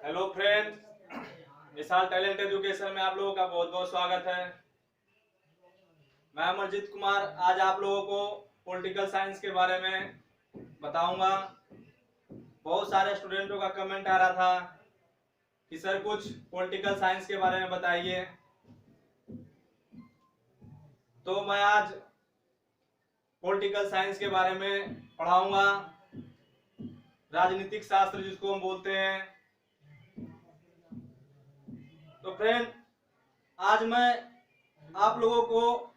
Hello friends, विशाल talent education में आप लोगों का बहुत बहुत स्वागत है। मैं अमरजीत कुमार आज आप लोगों को पॉलिटिकल साइंस के बारे में बताऊंगा। बहुत सारे स्टूडेंटों का कमेंट आ रहा था कि सर कुछ पॉलिटिकल साइंस के बारे में बताइए, तो मैं आज पॉलिटिकल साइंस के बारे में पढ़ाऊंगा। राजनीतिक शास्त्र जिसको हम बोलते हैं। तो फ्रेंड, आज मैं आप लोगों को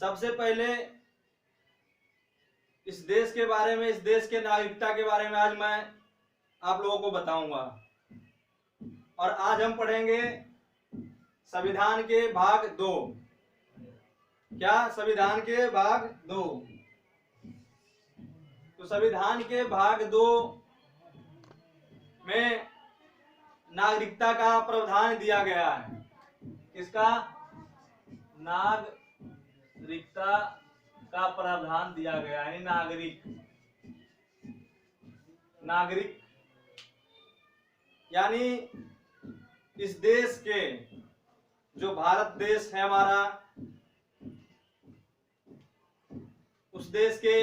सबसे पहले इस देश के बारे में, इस देश के नागरिकता के बारे में आज मैं आप लोगों को बताऊंगा। और आज हम पढ़ेंगे संविधान के भाग 2। क्या? संविधान के भाग 2। तो संविधान के भाग 2 में नागरिकता का प्रावधान दिया गया है। किसका? नागरिकता का प्रावधान दिया गया है। नागरिक यानी इस देश के, जो भारत देश है हमारा, उस देश के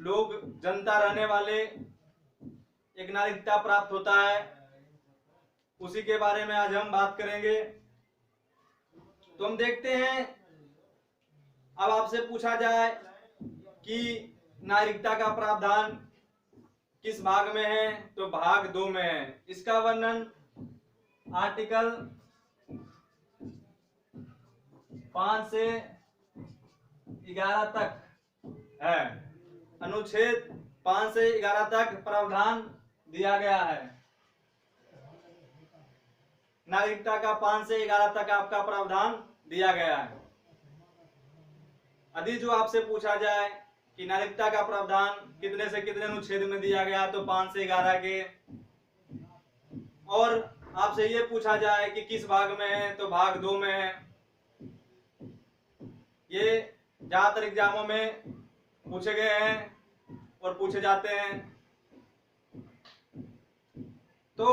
लोग, जनता रहने वाले एक नागरिकता प्राप्त होता है। उसी के बारे में आज हम बात करेंगे। तो हम देखते हैं, अब आपसे पूछा जाए कि नागरिकता का प्रावधान किस भाग में है, तो भाग 2 में है। इसका वर्णन आर्टिकल 5 से 11 तक है। अनुच्छेद 5 से 11 तक प्रावधान दिया गया है। नागरिकता का 5 से 11 तक आपका प्रावधान दिया गया है। यदि जो आपसे पूछा जाए कि नागरिकता का प्रावधान कितने से कितने अनुच्छेद में दिया गया, तो 5 से 11 के। और आपसे ये पूछा जाए कि किस भाग में है, तो भाग 2 में है। ये ज्यादातर एग्जामों में पूछे गए हैं और पूछे जाते हैं। तो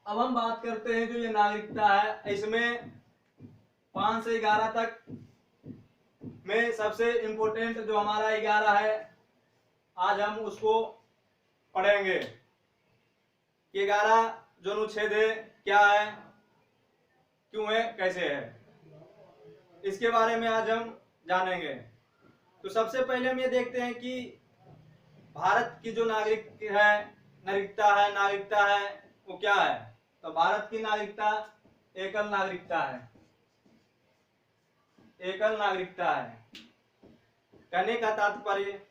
अब हम बात करते हैं जो ये नागरिकता है, इसमें 5 से 11 तक में सबसे इंपोर्टेंट जो हमारा 11 है, आज हम उसको पढ़ेंगे कि 11 जो अनुच्छेद है क्या है, क्यों है, कैसे है, इसके बारे में आज हम जानेंगे। तो सबसे पहले हम ये देखते हैं कि भारत की जो नागरिकता है वो क्या है। तो भारत की नागरिकता एकल नागरिकता है। एकल नागरिकता है। कहने का तात्पर्य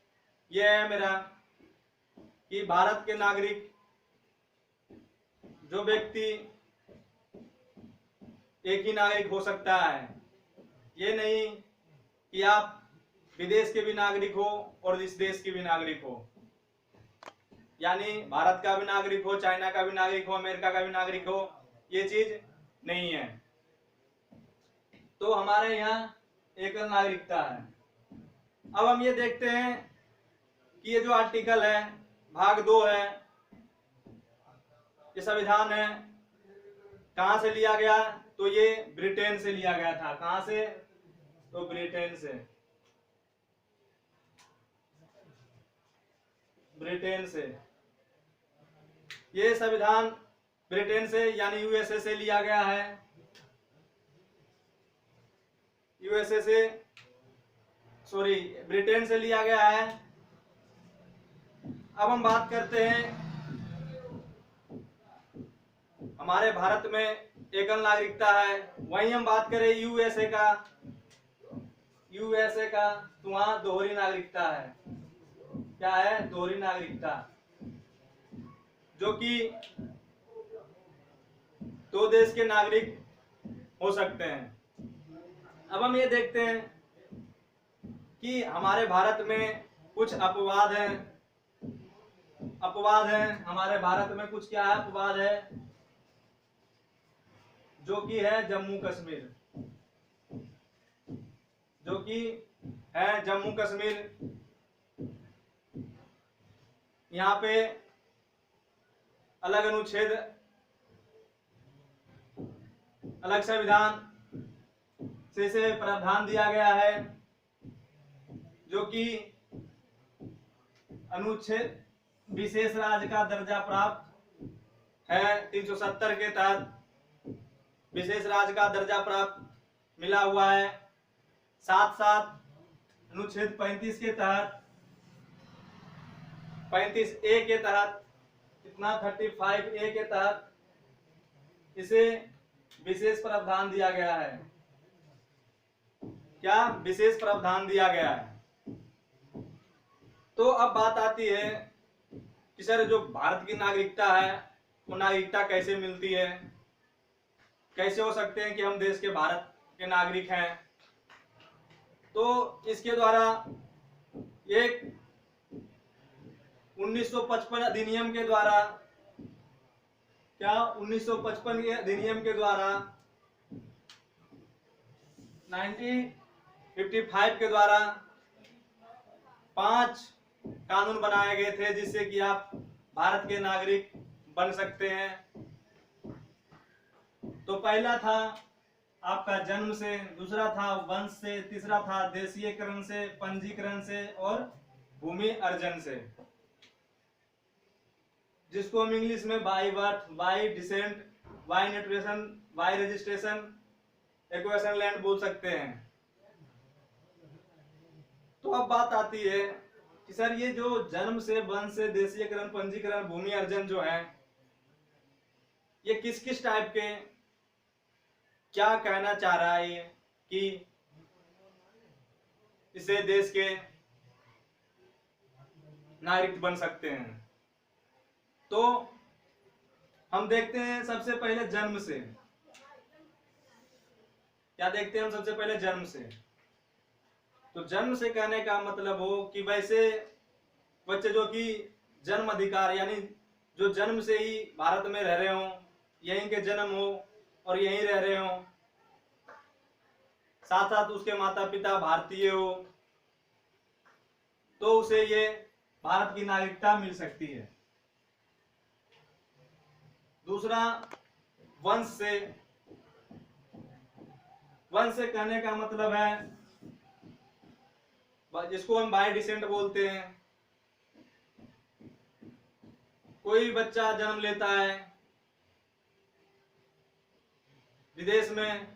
यह है मेरा कि भारत के नागरिक, जो व्यक्ति, एक ही नागरिक हो सकता है। ये नहीं कि आप विदेश के भी नागरिक हो और इस देश के भी नागरिक हो, यानी भारत का भी नागरिक हो, चाइना का भी नागरिक हो, अमेरिका का भी नागरिक हो, ये चीज नहीं है। तो हमारे यहाँ एकल नागरिकता है। अब हम ये देखते हैं कि ये जो आर्टिकल है, भाग 2 है, ये संविधान है, कहां से लिया गया, तो ये ब्रिटेन से लिया गया था। कहां से? तो ब्रिटेन से। ब्रिटेन से ये संविधान ब्रिटेन से यानी यूएसए से लिया गया है। यूएसए से, सॉरी, ब्रिटेन से लिया गया है। अब हम बात करते हैं हमारे भारत में एकल नागरिकता है, वहीं हम बात करें यूएसए का, तो वहां दोहरी नागरिकता है। क्या है? दोहरी नागरिकता, जो कि 2 देश के नागरिक हो सकते हैं। अब हम ये देखते हैं कि हमारे भारत में कुछ अपवाद हैं। हमारे भारत में कुछ क्या है? अपवाद है, जो कि है जम्मू कश्मीर। यहाँ पे अलग अनुच्छेद, अलग संविधान से इसे प्रावधान दिया गया है, जो कि अनुच्छेद विशेष राज्य का दर्जा प्राप्त है। 370 के तहत विशेष राज्य का दर्जा प्राप्त मिला हुआ है। साथ साथ अनुच्छेद 35 के तहत 35A के तहत कितना 35A के तहत इसे विशेष प्रावधान दिया गया है। क्या विशेष प्रावधान दिया गया है। तो अब बात आती है कि सर जो भारत की नागरिकता है वो नागरिकता कैसे मिलती है, कैसे हो सकते हैं कि हम देश के भारत के नागरिक हैं। तो इसके द्वारा एक 1955 अधिनियम के द्वारा, क्या 1955 के अधिनियम के द्वारा 1955 के द्वारा 5 कानून बनाए गए थे जिससे कि आप भारत के नागरिक बन सकते हैं। तो पहला था आपका जन्म से, दूसरा था वंश से, तीसरा था देशीयकरण से, पंजीकरण से और भूमि अर्जन से, जिसको हम इंग्लिश में by birth, by descent, by naturalisation, by registration, acquisition land बोल सकते हैं। तो अब बात आती है कि सर ये जो जन्म से, वंश से, देशीयकरण, पंजीकरण, भूमि अर्जन जो है ये किस किस टाइप के, क्या कहना चाह रहा है ये कि इससे देश के नागरिक बन सकते हैं। तो हम देखते हैं सबसे पहले जन्म से। क्या देखते हैं हम सबसे पहले जन्म से। तो जन्म से कहने का मतलब हो कि वैसे बच्चे जो कि जन्म अधिकार, यानी जो जन्म से ही भारत में रह रहे हो, यहीं के जन्म हो और यहीं रह रहे हो, साथ साथ उसके माता पिता भारतीय हो, तो उसे ये भारत की नागरिकता मिल सकती है। दूसरा वंश से। वंश से कहने का मतलब है जिसको हम बाय डिसेंट बोलते हैं। कोई बच्चा जन्म लेता है विदेश में,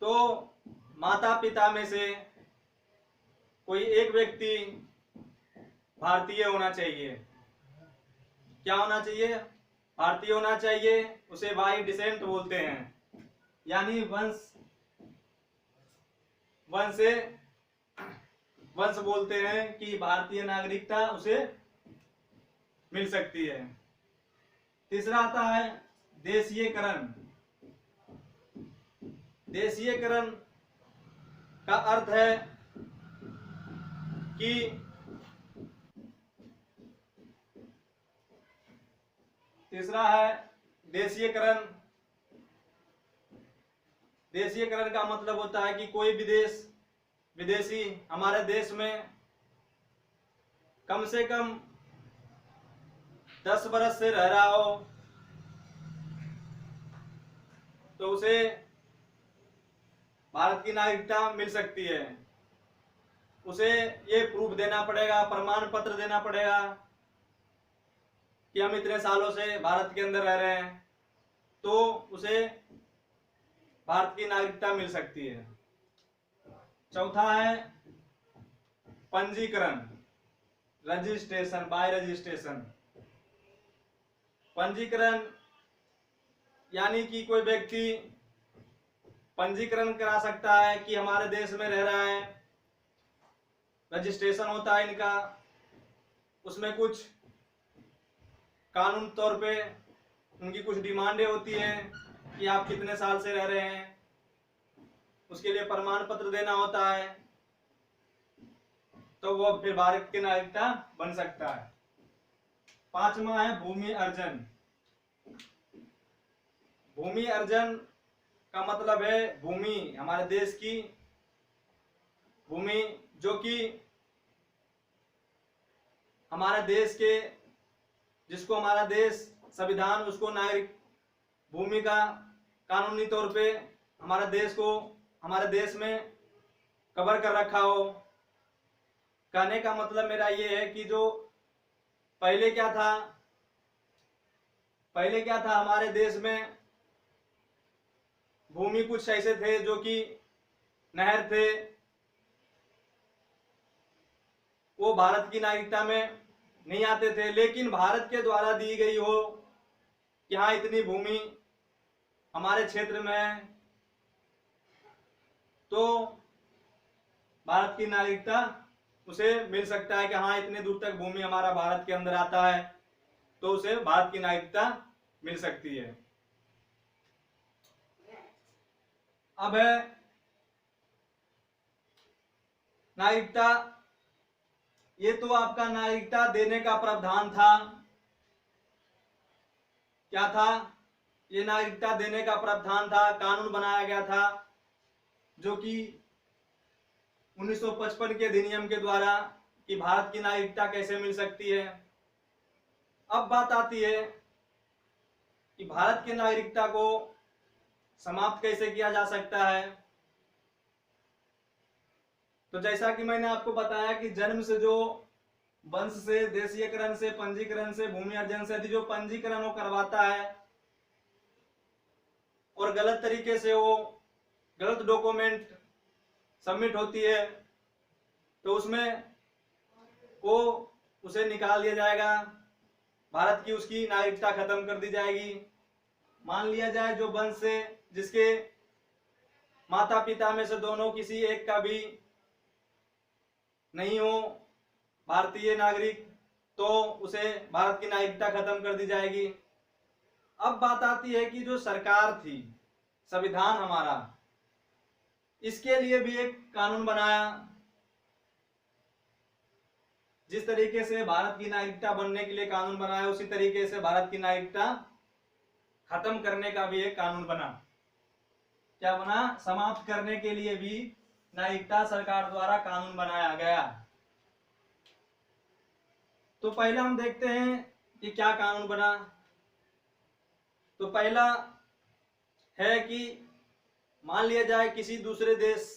तो माता पिता में से कोई एक व्यक्ति भारतीय होना चाहिए। क्या होना चाहिए? भारतीय होना चाहिए। उसे बाई डिसेंट बोलते हैं, यानी वंश बोलते हैं कि भारतीय नागरिकता उसे मिल सकती है। तीसरा आता है देशीयकरण। देशीयकरण का अर्थ है कि तीसरा है देशीयकरण। देशीयकरण का मतलब होता है कि कोई विदेशी हमारे देश में कम से कम 10 बरस से रह रहा हो, तो उसे भारत की नागरिकता मिल सकती है। उसे ये प्रूफ देना पड़ेगा, प्रमाण पत्र देना पड़ेगा कि हम इतने सालों से भारत के अंदर रह रहे हैं, तो उसे भारत की नागरिकता मिल सकती है। चौथा है पंजीकरण, रजिस्ट्रेशन, बाय रजिस्ट्रेशन। पंजीकरण यानी कि कोई व्यक्ति पंजीकरण करा सकता है कि हमारे देश में रह रहा है। रजिस्ट्रेशन होता है इनका, उसमें कुछ कानून तौर पे उनकी कुछ डिमांडें होती हैं कि आप कितने साल से रह रहे हैं, उसके लिए प्रमाण पत्र देना होता है, तो वो फिर भारत की नागरिकता बन सकता है। पांचवा है भूमि अर्जन। भूमि अर्जन का मतलब है भूमि, हमारे देश की भूमि जो कि हमारे देश के जिसको हमारा देश संविधान उसको नागरिक भूमि का कानूनी तौर पे हमारे देश में कवर कर रखा हो। कहने का मतलब मेरा ये है कि जो पहले क्या था हमारे देश में भूमि कुछ ऐसे थे जो कि नहर थे, वो भारत की नागरिकता में नहीं आते थे, लेकिन भारत के द्वारा दी गई हो कि हाँ इतनी भूमि हमारे क्षेत्र में है, तो भारत की नागरिकता उसे मिल सकता है कि हाँ इतने दूर तक भूमि हमारा भारत के अंदर आता है, तो उसे भारत की नागरिकता मिल सकती है। अब है नागरिकता। ये तो आपका नागरिकता देने का प्रावधान था। क्या था? ये नागरिकता देने का प्रावधान था, कानून बनाया गया था जो कि 1955 के अधिनियम के द्वारा कि भारत की नागरिकता कैसे मिल सकती है। अब बात आती है कि भारत की नागरिकता को समाप्त कैसे किया जा सकता है। तो जैसा कि मैंने आपको बताया कि जन्म से जो वंश से, देशीयकरण से, पंजीकरण से, भूमि अर्जन से यदि जो पंजीकरण वो करवाता है और गलत तरीके से वो गलत डॉक्यूमेंट सबमिट होती है, तो उसमें वो उसे निकाल दिया जाएगा, भारत की उसकी नागरिकता खत्म कर दी जाएगी। मान लिया जाए जो वंश से जिसके माता पिता में से दोनों किसी एक का भी नहीं हो भारतीय नागरिक, तो उसे भारत की नागरिकता खत्म कर दी जाएगी। अब बात आती है कि जो सरकार थी, संविधान हमारा, इसके लिए भी एक कानून बनाया। जिस तरीके से भारत की नागरिकता बनने के लिए कानून बनाया, उसी तरीके से भारत की नागरिकता खत्म करने का भी एक कानून बना। क्या बना? समाप्त करने के लिए भी नागरिकता सरकार द्वारा कानून बनाया गया। तो पहला हम देखते हैं कि क्या कानून बना। तो पहला है कि मान लिया जाए किसी दूसरे देश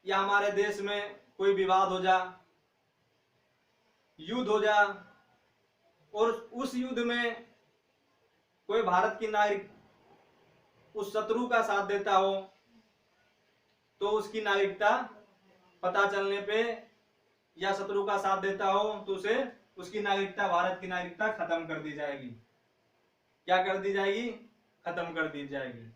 या हमारे देश में कोई विवाद हो जा, युद्ध हो जा, और उस युद्ध में कोई भारत की नागरिक उस शत्रु का साथ देता हो, तो उसकी नागरिकता पता चलने पे या शत्रु का साथ देता हो तो उसे उसकी नागरिकता, भारत की नागरिकता खत्म कर दी जाएगी। क्या कर दी जाएगी? खत्म कर दी जाएगी।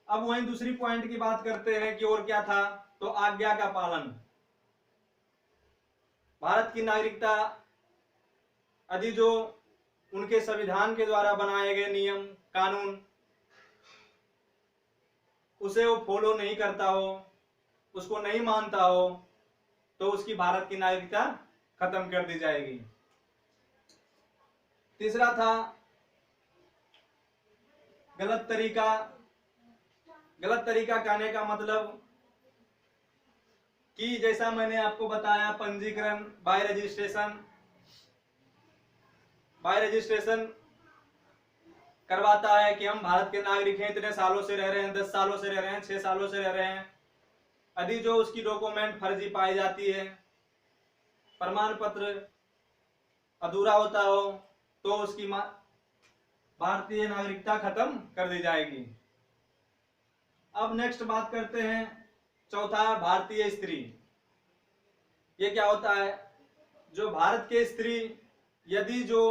अब वहीं दूसरी पॉइंट की बात करते हैं कि और क्या था। तो आज्ञा का पालन। भारत की नागरिकता यदि जो उनके संविधान के द्वारा बनाए गए नियम कानून उसे वो फॉलो नहीं करता हो, उसको नहीं मानता हो, तो उसकी भारत की नागरिकता खत्म कर दी जाएगी। तीसरा था गलत तरीका। गलत तरीका कहने का मतलब कि जैसा मैंने आपको बताया, पंजीकरण बाय रजिस्ट्रेशन करवाता है कि हम भारत के नागरिक हैं, इतने सालों से रह रहे हैं, 10 सालों से रह रहे हैं, 6 सालों से रह रहे हैं। यदि जो उसकी डॉक्यूमेंट फर्जी पाई जाती है, प्रमाण पत्र अधूरा होता हो, तो उसकी भारतीय नागरिकता खत्म कर दी जाएगी। अब नेक्स्ट बात करते हैं, चौथा भारतीय स्त्री। ये क्या होता है? जो भारत के स्त्री यदि जो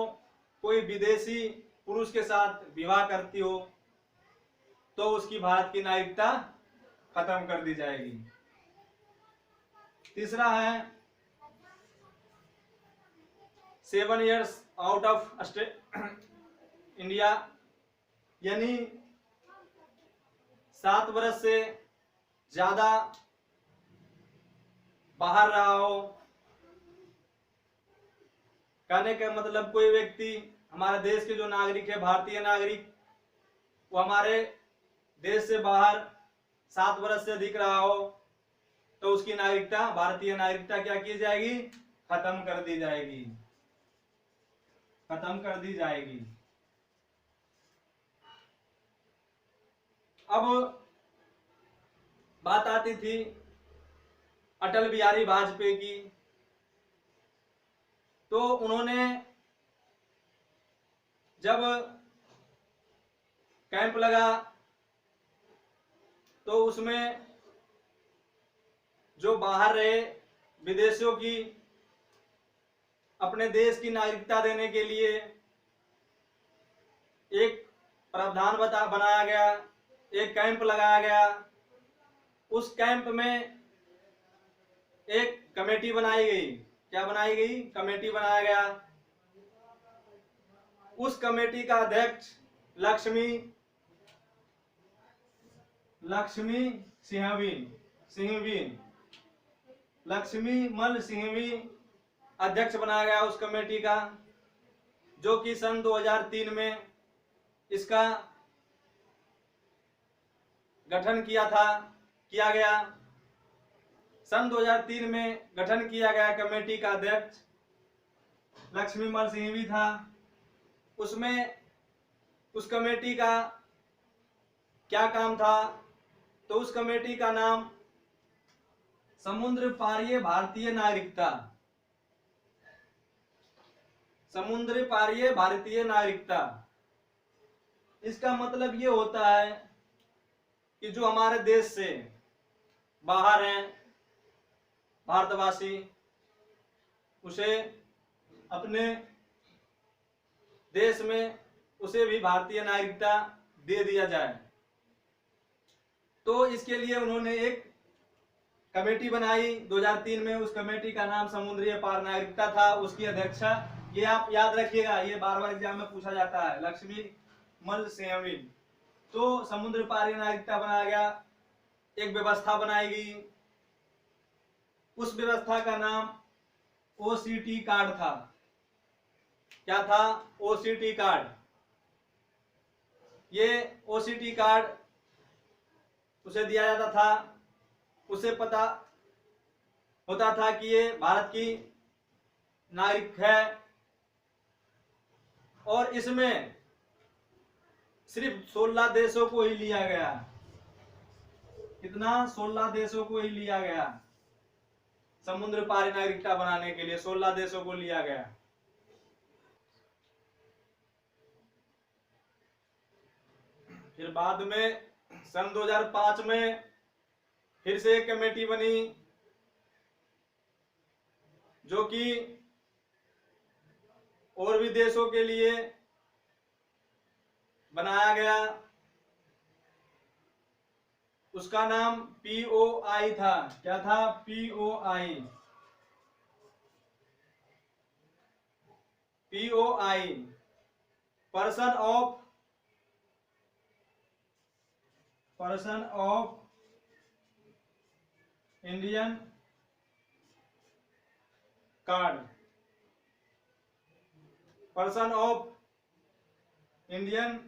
कोई विदेशी पुरुष के साथ विवाह करती हो, तो उसकी भारत की नागरिकता खत्म कर दी जाएगी। तीसरा है 7 years आउट ऑफ इंडिया, यानी 7 वर्ष से ज्यादा बाहर रहा हो। कहने का मतलब कोई व्यक्ति हमारे देश के जो नागरिक है, भारतीय नागरिक, वो हमारे देश से बाहर 7 वर्ष से अधिक रहा हो, तो उसकी नागरिकता, भारतीय नागरिकता क्या की जाएगी? खत्म कर दी जाएगी। खत्म कर दी जाएगी। अब बात आती थी अटल बिहारी वाजपेयी की। तो उन्होंने जब कैंप लगा तो उसमें जो बाहर रहे विदेशियों की अपने देश की नागरिकता देने के लिए एक प्रावधान बनाया गया, एक कैंप लगाया गया। उस कैंप में एक कमेटी बनाई गई। क्या बनाई गई? कमेटी बनाया गया। उस कमेटी का अध्यक्ष लक्ष्मी लक्ष्मीमल सिंघवी अध्यक्ष बनाया गया उस कमेटी का, जो कि सन 2003 में इसका गठन किया गया। सन 2003 में गठन किया गया कमेटी का अध्यक्ष लक्ष्मीमल सिंघवी था। उसमें उस कमेटी का क्या काम था? तो उस कमेटी का नाम समुद्र पारीय भारतीय नागरिकता, समुद्र पारीय भारतीय नागरिकता। इसका मतलब ये होता है कि जो हमारे देश से बाहर हैं भारतवासी, उसे अपने देश में उसे भी भारतीय नागरिकता दे दिया जाए। तो इसके लिए उन्होंने एक कमेटी बनाई 2003 में। उस कमेटी का नाम समुद्रीय पार नागरिकता था। उसकी अध्यक्षा, ये आप याद रखिएगा, ये बार-बार एग्जाम में पूछा जाता है, लक्ष्मीमल सिंघवी। तो समुद्र पारी नागरिकता बनाया गया, एक व्यवस्था बनाई गई। उस व्यवस्था का नाम ओसीटी कार्ड था। क्या था? OCT card. ये ओसीटी कार्ड उसे दिया जाता था। उसे पता होता था कि ये भारत की नागरिक है, और इसमें सिर्फ 16 देशों को ही लिया गया। कितना? 16 देशों को ही लिया गया। समुद्र पारी नागरिकता बनाने के लिए 16 देशों को लिया गया। फिर बाद में सन 2005 में फिर से एक कमेटी बनी, जो कि और भी देशों के लिए बनाया गया। उसका नाम POI था। क्या था? POI। Person of Indian card, person of Indian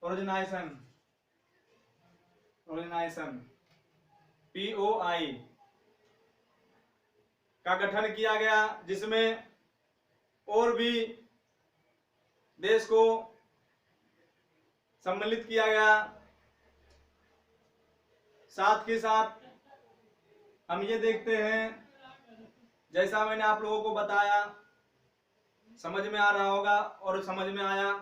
organisation, POI का गठन किया गया, जिसमें और भी देश को सम्मिलित किया गया। साथ के साथ हम ये देखते हैं, जैसा मैंने आप लोगों को बताया, समझ में आ रहा होगा और समझ में आया,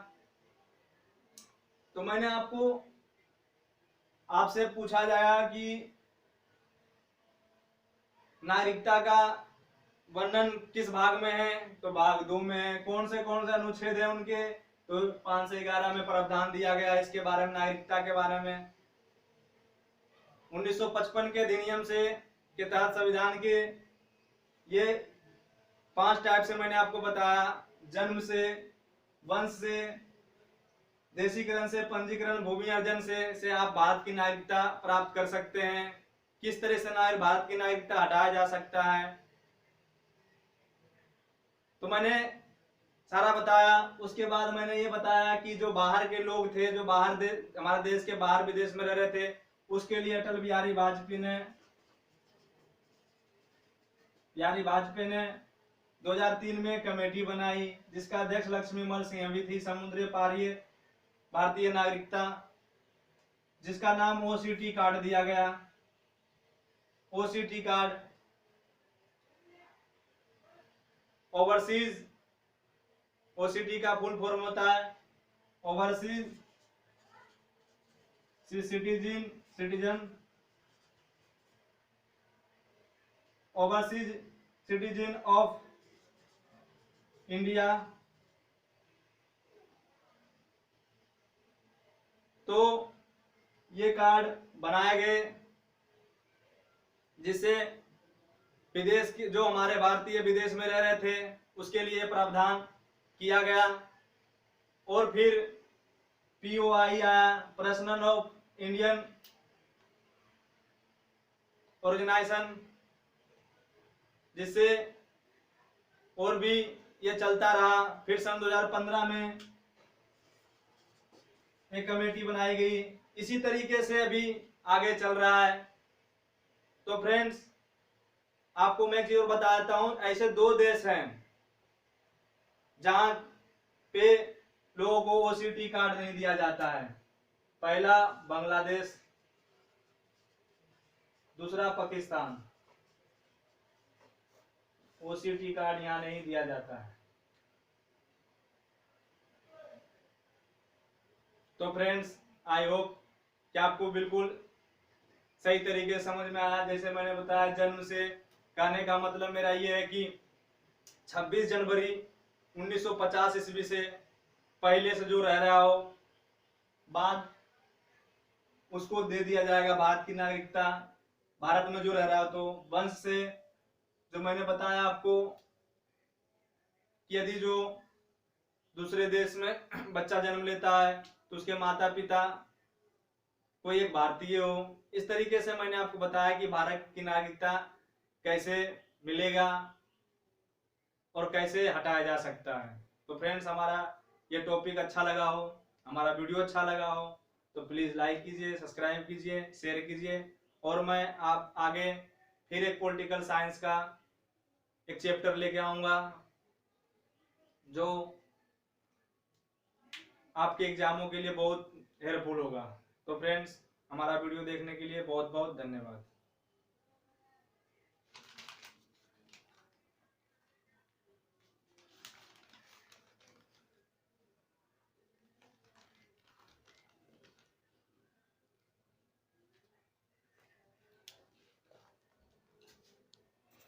तो मैंने आपसे पूछा जाएगा कि नागरिकता का वर्णन किस भाग में है? तो भाग 2 में है। कौन से अनुच्छेद है उनके? तो 5 से 11 में प्रावधान दिया गया इसके बारे में, नागरिकता के बारे में। 1955 के अधिनियम के तहत संविधान के ये 5 टाइप से मैंने आपको बताया: जन्म से, वंश से, देशीकरण से, पंजीकरण, भूमि अर्जन से आप भारत की नागरिकता प्राप्त कर सकते हैं। किस तरह से भारत की नागरिकता हटाया जा सकता है, तो मैंने सारा बताया। उसके बाद मैंने ये बताया कि जो बाहर के लोग थे, जो हमारे देश के बाहर विदेश में रह रहे थे, उसके लिए अटल बिहारी वाजपेयी ने 2003 में कमेटी बनाई जिसका अध्यक्ष लक्ष्मीमल सिंह भी थी। समुद्री पारीय भारतीय नागरिकता, जिसका नाम ओसीटी कार्ड दिया गया। ओसीटी कार्ड ओवरसीज, ओसीटी का फुल फॉर्म होता है overseas citizen overseas citizen of India. तो ये कार्ड बनाए गए जिससे विदेश की जो हमारे भारतीय विदेश में रह रहे थे उसके लिए प्रावधान किया गया। और फिर पीओआई आया, पर्सनल ऑफ इंडियन ऑर्गेनाइजेशन, जिससे और भी ये चलता रहा। फिर सन 2015 में एक कमेटी बनाई गई। इसी तरीके से अभी आगे चल रहा है। तो फ्रेंड्स, आपको मैं एक चीज और बता देता हूं, ऐसे 2 देश हैं जहां पे लोगों को ओसीटी कार्ड नहीं दिया जाता है। पहला बांग्लादेश, दूसरा पाकिस्तान। ओसीटी कार्ड यहां नहीं दिया जाता है। तो फ्रेंड्स, आई होप कि आपको बिल्कुल सही तरीके से समझ में आया। जैसे मैंने बताया, जन्म से कहने का मतलब मेरा ये है कि 26 जनवरी 1950 ईस्वी से पहले से जो रह रहा हो, बाद उसको दे दिया जाएगा भारत की नागरिकता। भारत में जो रह रहा हो तो वंश से, जो मैंने बताया आपको कि यदि जो दूसरे देश में बच्चा जन्म लेता है तो उसके माता पिता कोई एक भारतीय हो। इस तरीके से मैंने आपको बताया कि भारत की नागरिकता कैसे मिलेगा और कैसे हटाया जा सकता है। तो फ्रेंड्स, हमारा ये टॉपिक अच्छा लगा हो, हमारा वीडियो अच्छा लगा हो तो प्लीज लाइक कीजिए, सब्सक्राइब कीजिए, शेयर कीजिए। और मैं आप आगे फिर एक पॉलिटिकल साइंस का एक चैप्टर लेके आऊंगा जो आपके एग्जामों के लिए बहुत हेल्पफुल होगा। तो फ्रेंड्स, हमारा वीडियो देखने के लिए बहुत बहुत धन्यवाद।